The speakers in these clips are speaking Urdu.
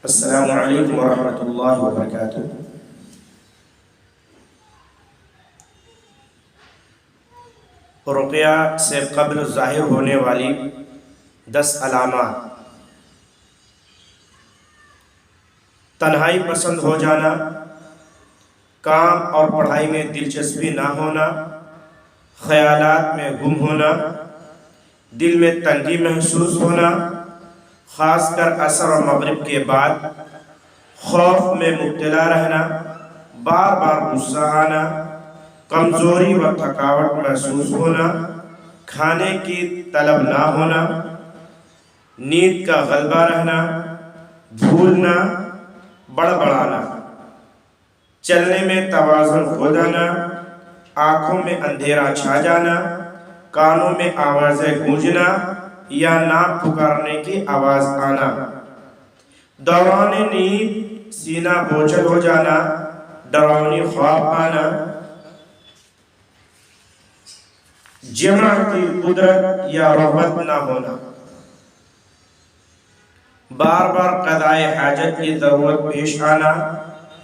السلام علیکم ورحمۃ اللہ وبرکاتہ۔ رقیہ سے قبل ظاہر ہونے والی 10 علامات: تنہائی پسند ہو جانا، کام اور پڑھائی میں دلچسپی نہ ہونا، خیالات میں گم ہونا، دل میں تنگی محسوس ہونا، خاص کر عصر اور مغرب کے بعد، خوف میں مبتلا رہنا، بار بار غصہ آنا، کمزوری و تھکاوٹ محسوس ہونا، کھانے کی طلب نہ ہونا، نیند کا غلبہ رہنا، بھولنا، بڑبڑانا، چلنے میں توازن کھو جانا، آنکھوں میں اندھیرا چھا جانا، کانوں میں آوازیں گونجنا یا نام پکارنے کی آواز آنا، دوران نیند سینہ بوجھل ہو جانا، ڈراؤنی خواب آنا، جمع کی قدرت یا رغبت نہ ہونا، بار بار قضائے حاجت کی ضرورت پیش آنا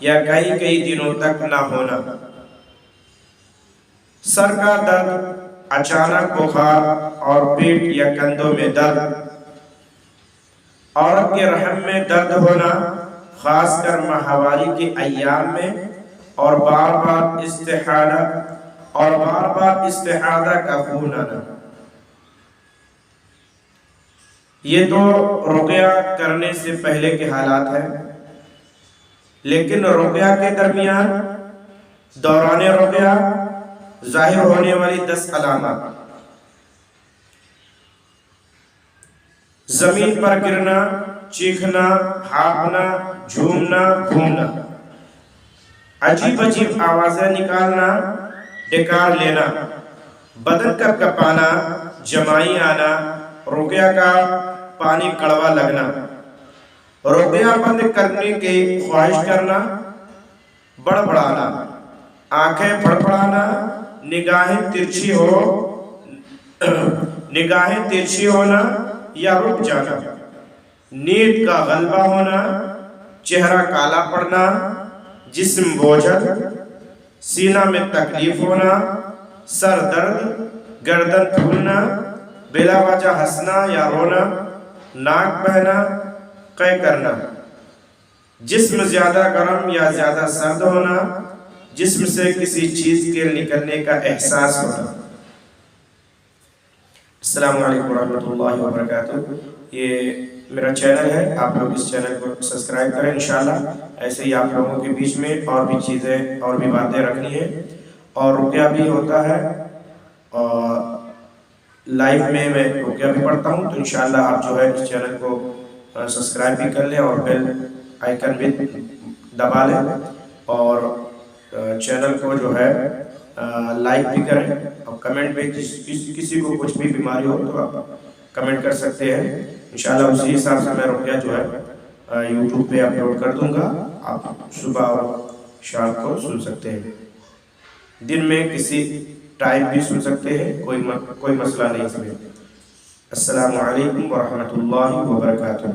یا کئی دنوں تک نہ ہونا، سر کا درد، اچانک بخار اور پیٹ یا کندھوں میں درد، عورت کے رحم میں درد ہونا، خاص کر ماہواری کے ایام میں، اور بار بار استحاضہ کا خون آنا۔ یہ تو رقیہ کرنے سے پہلے کے حالات ہیں، لیکن رقیہ کے درمیان، دوران رقیہ ظاہر ہونے والی 10 علامات: زمین پر گرنا، چیخنا، ہانپنا، جھومنا، گھومنا، عجیب آوازیں نکالنا، ڈکار لینا، بدن کپ کپانا، جمائی آنا، رقیہ کا پانی کڑوا لگنا، رقیہ بند کرنے کی خواہش کرنا، بڑبڑانا، آنکھیں پھڑپڑانا، نگاہیں ترچھی ہونا یا رک جانا، نیند کا غلبہ ہونا، چہرہ کالا پڑنا، جسم بوجھل، سینہ میں تکلیف ہونا، سر درد، گردن پھولنا، بلا وجہ ہنسنا یا رونا، ناک بہنا، قے کرنا، جسم زیادہ گرم یا زیادہ سرد ہونا، جسم سے کسی چیز کے نکلنے کا احساس ہونا۔ السلام علیکم ورحمۃ اللہ وبرکاتہ۔ یہ میرا چینل ہے، آپ لوگ اس چینل کو سبسکرائب کریں انشاءاللہ۔ ایسے ہی آپ لوگوں کے بیچ میں اور بھی چیزیں اور بھی باتیں رکھنی ہیں، اور رقیہ بھی ہوتا ہے، اور لائیو میں رقیہ بھی پڑھتا ہوں، تو انشاءاللہ آپ جو ہے اس چینل کو سبسکرائب بھی کر لیں اور بیل آئیکن بھی دبا لیں، اور چینل کو جو ہے لائک بھی کریں، اور کمنٹ بھی، کسی کو کچھ بھی بیماری ہو تو آپ کمنٹ کر سکتے ہیں انشاءاللہ۔ اسی حساب سے میں رقیہ جو ہے یوٹیوب پہ اپلوڈ کر دوں گا، آپ صبح اور شام کو سن سکتے ہیں، دن میں کسی ٹائم بھی سن سکتے ہیں، کوئی مسئلہ نہیں اس میں۔ السلام علیکم ورحمۃ اللہ وبرکاتہ۔